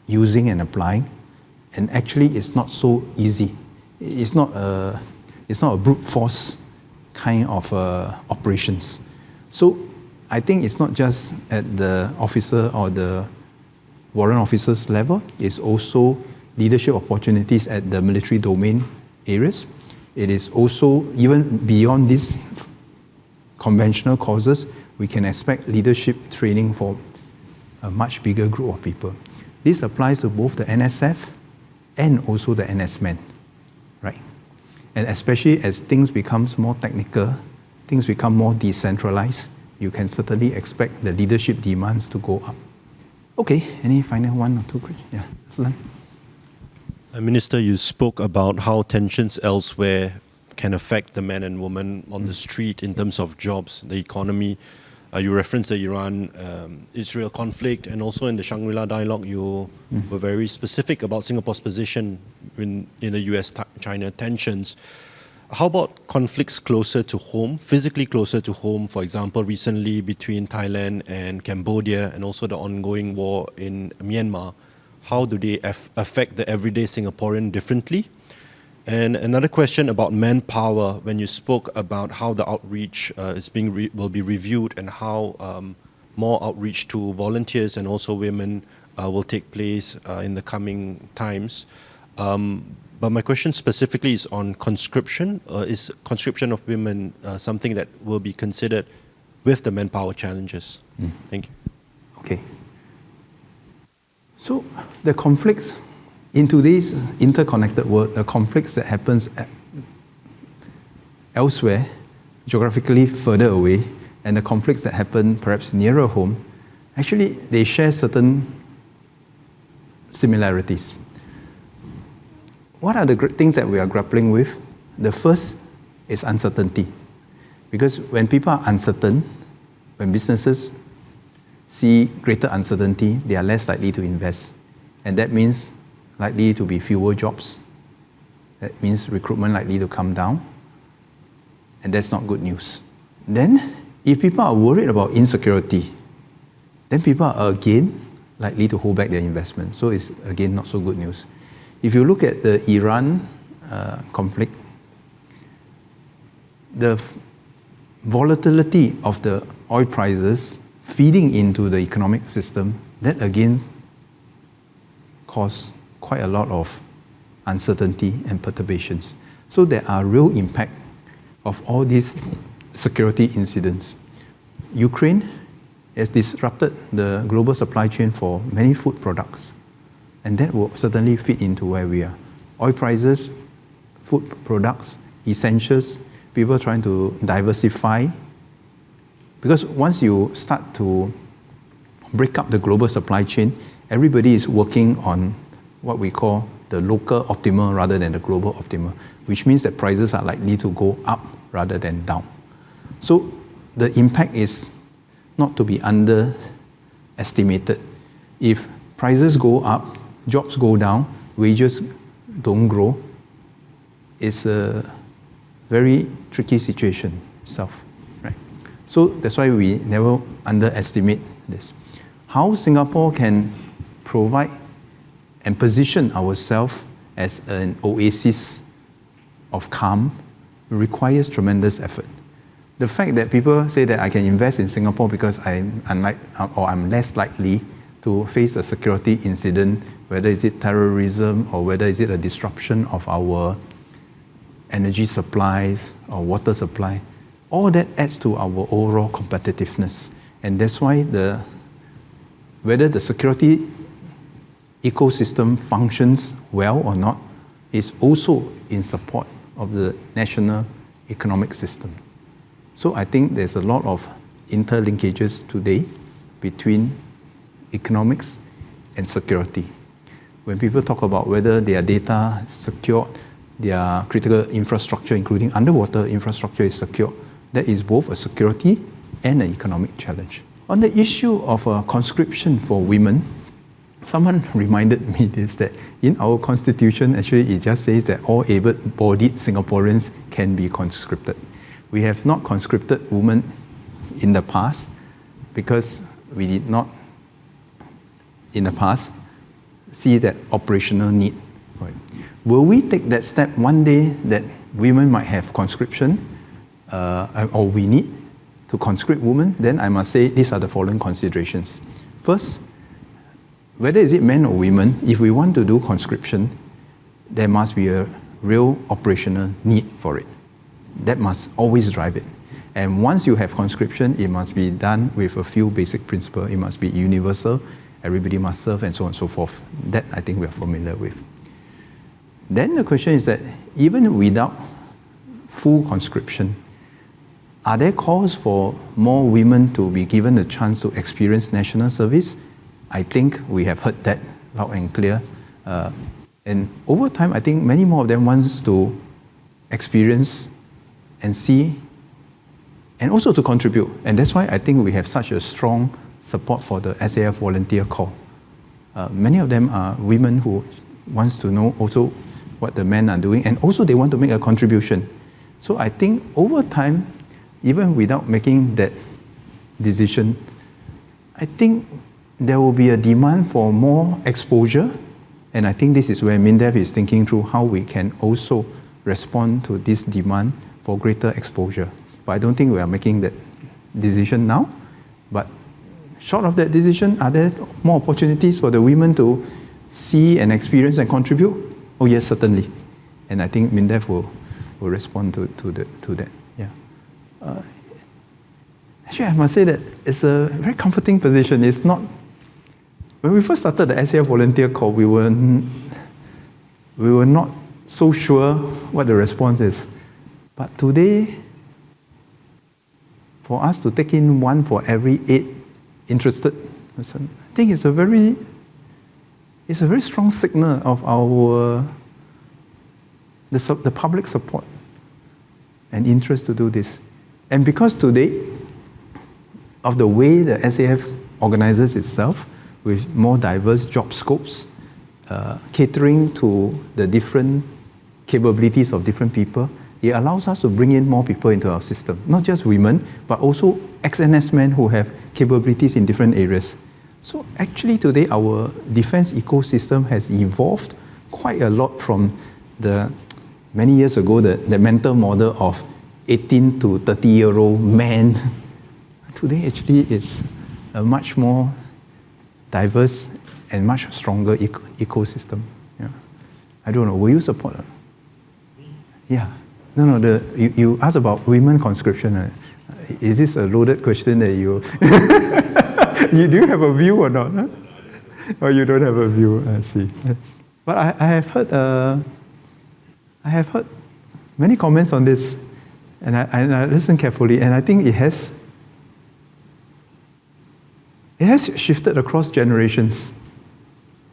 using and applying. And actually it's not so easy. It's not a brute force kind of operations. So I think it's not just at the officer or the warrant officers level, it's also leadership opportunities at the military domain areas. It is also, even beyond these conventional causes, we can expect leadership training for a much bigger group of people. This applies to both the NSF and also the NSmen, right? And especially as things become more technical, things become more decentralized, you can certainly expect the leadership demands to go up. Okay, any final one or two questions? Yeah, Aslan. Minister, you spoke about how tensions elsewhere can affect the men and women on the street in terms of jobs, the economy. You referenced the Iran-Israel conflict, and also in the Shangri-La dialogue, you were very specific about Singapore's position in the US-China tensions. How about conflicts closer to home, physically closer to home, for example, recently between Thailand and Cambodia, and also the ongoing war in Myanmar? How do they affect the everyday Singaporean differently? And another question about manpower, when you spoke about how the outreach will be reviewed and how more outreach to volunteers and also women will take place in the coming times. But my question specifically is on conscription. Is conscription of women something that will be considered with the manpower challenges? Thank you. Okay. So the conflicts in today's interconnected world, the conflicts that happens elsewhere, geographically further away, and the conflicts that happen perhaps nearer home, actually they share certain similarities. What are the things that we are grappling with? The first is uncertainty. Because when people are uncertain, when businesses see greater uncertainty, they are less likely to invest. And that means likely to be fewer jobs. That means recruitment likely to come down. And that's not good news. Then, if people are worried about insecurity, then people are again likely to hold back their investment. So it's again not so good news. If you look at the Iran conflict, the volatility of the oil prices feeding into the economic system, that again caused quite a lot of uncertainty, and perturbations. So there are real impact of all these security incidents. Ukraine has disrupted the global supply chain for many food products, and that will certainly fit into where we are. Oil prices, food products, essentials, people trying to diversify. Because once you start to break up the global supply chain, everybody is working on what we call the local optimal rather than the global optimal, which means that prices are likely to go up rather than down. So the impact is not to be underestimated. If prices go up, jobs go down, wages don't grow, it's a very tricky situation itself, right? So that's why we never underestimate this. How Singapore can provide and position ourselves as an oasis of calm requires tremendous effort. The fact that people say that I can invest in Singapore because I'm less likely to face a security incident, whether is it terrorism or whether is it a disruption of our energy supplies or water supply, all that adds to our overall competitiveness. And that's why whether the security ecosystem functions well or not is also in support of the national economic system. So I think there's a lot of interlinkages today between economics and security. When people talk about whether their data is secured, their critical infrastructure, including underwater infrastructure, is secure, that is both a security and an economic challenge. On the issue of conscription for women, someone reminded me this, that in our constitution, actually it just says that all able-bodied Singaporeans can be conscripted. We have not conscripted women in the past because we did not, in the past, see that operational need for it. Will we take that step one day that women might have conscription, or we need to conscript women? Then I must say these are the following considerations. First, whether is it men or women, if we want to do conscription, there must be a real operational need for it. That must always drive it. And once you have conscription, it must be done with a few basic principles. It must be universal, everybody must serve, and so on and so forth. That I think we are familiar with. Then the question is that even without full conscription, are there calls for more women to be given the chance to experience national service? I think we have heard that loud and clear. And over time, I think many more of them want to experience and see, and also to contribute. And that's why I think we have such a strong support for the SAF volunteer call. Many of them are women who wants to know also what the men are doing, and also they want to make a contribution. So I think over time, even without making that decision, I think there will be a demand for more exposure, and I think this is where MINDEF is thinking through how we can also respond to this demand for greater exposure. But I don't think we are making that decision now. But short of that decision, are there more opportunities for the women to see and experience and contribute? Oh yes, certainly. And I think MINDEF will respond to that. Yeah. Actually, I must say that it's a very comforting position. It's not. When we first started the SAF volunteer call, we were not so sure what the response is. But today, for us to take in one for every 8 interested person, I think it's a very strong signal of the public support and interest to do this. And because today, of the way the SAF organizes itself with more diverse job scopes, catering to the different capabilities of different people, it allows us to bring in more people into our system. Not just women, but also ex-NS men who have capabilities in different areas. So actually today our defense ecosystem has evolved quite a lot from many years ago, the mental model of 18 to 30-year-old men. Today actually it's a much more diverse and much stronger ecosystem. Yeah. I don't know, will you support? Yeah. No, you asked about women conscription. Is this a loaded question that you... do you have a view or not? Huh? Or you don't have a view? I see. But I have heard many comments on this, and I listened carefully, and I think it has shifted across generations.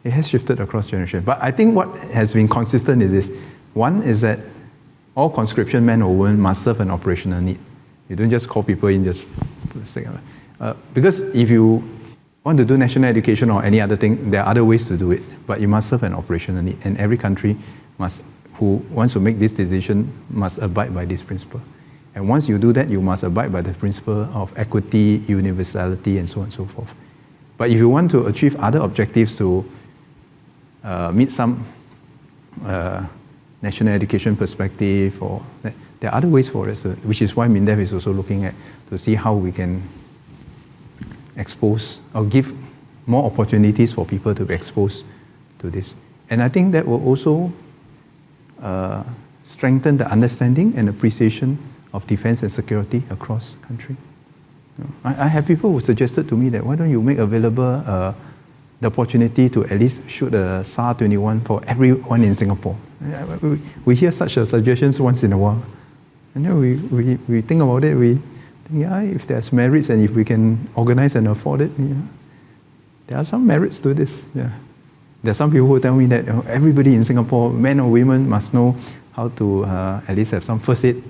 It has shifted across generations. But I think what has been consistent is this. One is that all conscription men or women must serve an operational need. You don't just call people in just because if you want to do national education or any other thing, there are other ways to do it, but you must serve an operational need, and every country who wants to make this decision must abide by this principle. And once you do that, you must abide by the principle of equity, universality, and so on and so forth. But if you want to achieve other objectives to meet some national education perspective, or there are other ways for it, so, which is why MINDEF is also looking at to see how we can expose or give more opportunities for people to be exposed to this. And I think that will also strengthen the understanding and appreciation of defense and security across the country. I have people who suggested to me that why don't you make available the opportunity to at least shoot a SAR-21 for everyone in Singapore. We hear such suggestions once in a while. And then we think about it, we think, yeah, if there's merits and if we can organize and afford it, yeah, there are some merits to this. Yeah. There are some people who tell me that everybody in Singapore, men or women, must know how to at least have some first aid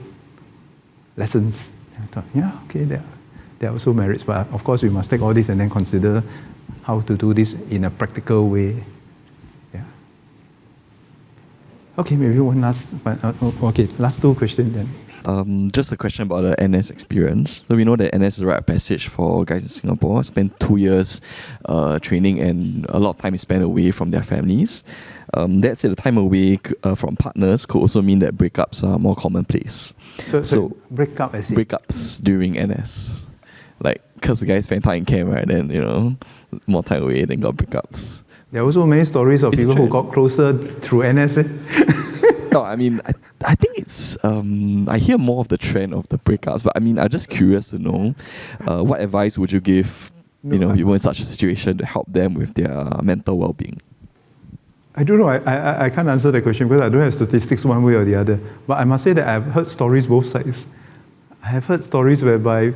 lessons. I thought, yeah, okay, there are also merits, but of course we must take all this and then consider how to do this in a practical way. Yeah. Okay, maybe one last two questions then. Just a question about the NS experience. So we know that NS is a rite of passage for guys in Singapore. Spend 2 years training, and a lot of time is spent away from their families. That said, the time away from partners could also mean that breakups are more commonplace. So breakups during NS. Like, because the guys spend time in camp, right? Then, more time away, then got breakups. There are also many stories of people who got closer through NS. No, I mean, I think it's, I hear more of the trend of the breakups, but I mean, I'm just curious to know, what advice would you give, people in such a situation to help them with their mental well-being? I don't know, I can't answer that question because I don't have statistics one way or the other. But I must say that I've heard stories both sides. I have heard stories whereby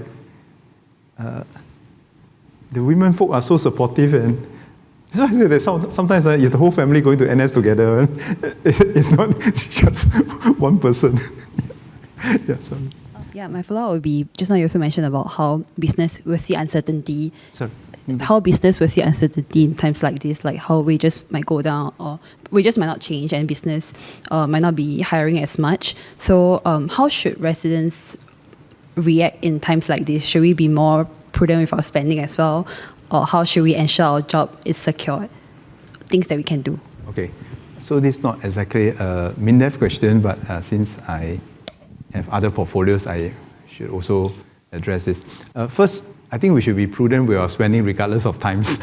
the women folk are so supportive, and that's why I say that sometimes it's the whole family going to NS together. It's not just one person. Yeah, sorry. Yeah, my follow-up would be, just now you also mentioned about how business will see uncertainty. Sorry. How business will see uncertainty in times like this, like how wages might go down or wages might not change and business might not be hiring as much. So how should residents react in times like this? Should we be more prudent with our spending as well? Or how should we ensure our job is secured? Things that we can do. Okay, so this is not exactly a MINDEF question, but since I have other portfolios, I should also address this. First, I think we should be prudent with our spending regardless of times.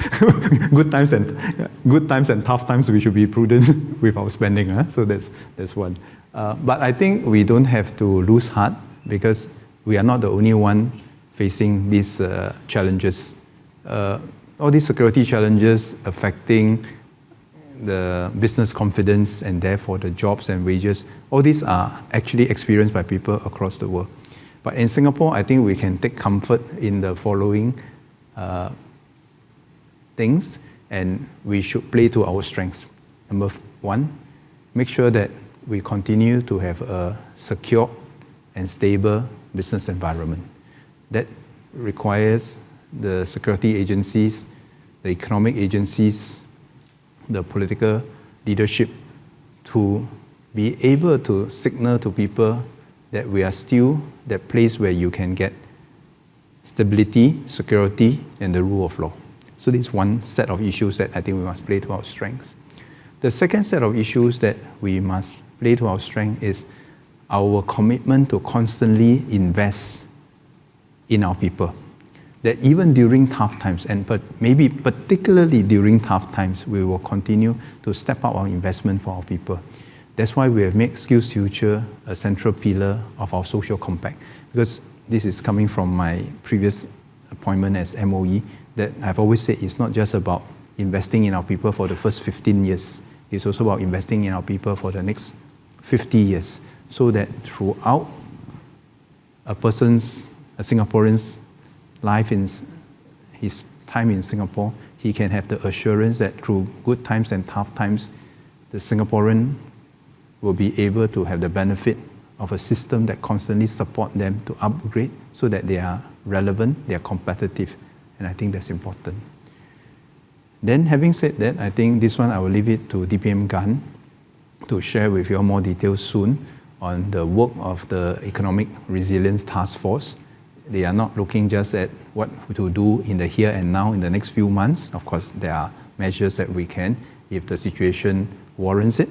good times and tough times, we should be prudent with our spending. So that's one. But I think we don't have to lose heart because we are not the only one facing these challenges. All these security challenges affecting the business confidence and therefore the jobs and wages, all these are actually experienced by people across the world. But in Singapore, I think we can take comfort in the following things, and we should play to our strengths. Number one, make sure that we continue to have a secure and stable business environment. That requires the security agencies, the economic agencies, the political leadership to be able to signal to people that we are still that place where you can get stability, security, and the rule of law. So this is one set of issues that I think we must play to our strengths. The second set of issues that we must play to our strength is our commitment to constantly invest in our people. that even during tough times, and maybe particularly during tough times, we will continue to step up our investment for our people. That's why we have made Skills Future a central pillar of our social compact, because this is coming from my previous appointment as MOE, that I've always said it's not just about investing in our people for the first 15 years, it's also about investing in our people for the next 50 years, so that throughout a Singaporean's life in his time in Singapore, he can have the assurance that through good times and tough times, the Singaporean will be able to have the benefit of a system that constantly support them to upgrade so that they are relevant, they are competitive, and I think that's important. Then having said that, I think this one I will leave it to DPM Gan to share with you all more details soon on the work of the Economic Resilience Task Force. They are not looking just at what to do in the here and now in the next few months. Of course, there are measures that we can if the situation warrants it.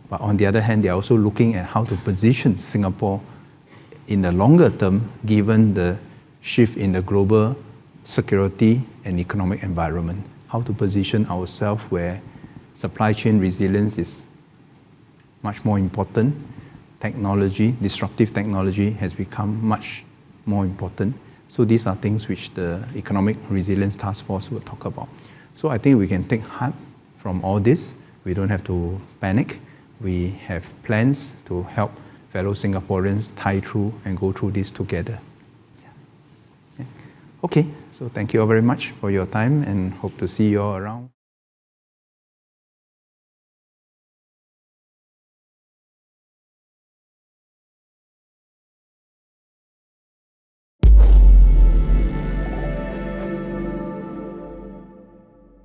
But on the other hand, they are also looking at how to position Singapore in the longer term, given the shift in the global security and economic environment. How to position ourselves where supply chain resilience is much more important. Technology, disruptive technology has become much more important. So these are things which the Economic Resilience Task Force will talk about. So I think we can take heart from all this. We don't have to panic. We have plans to help fellow Singaporeans tie through and go through this together. Okay, so thank you all very much for your time and hope to see you all around.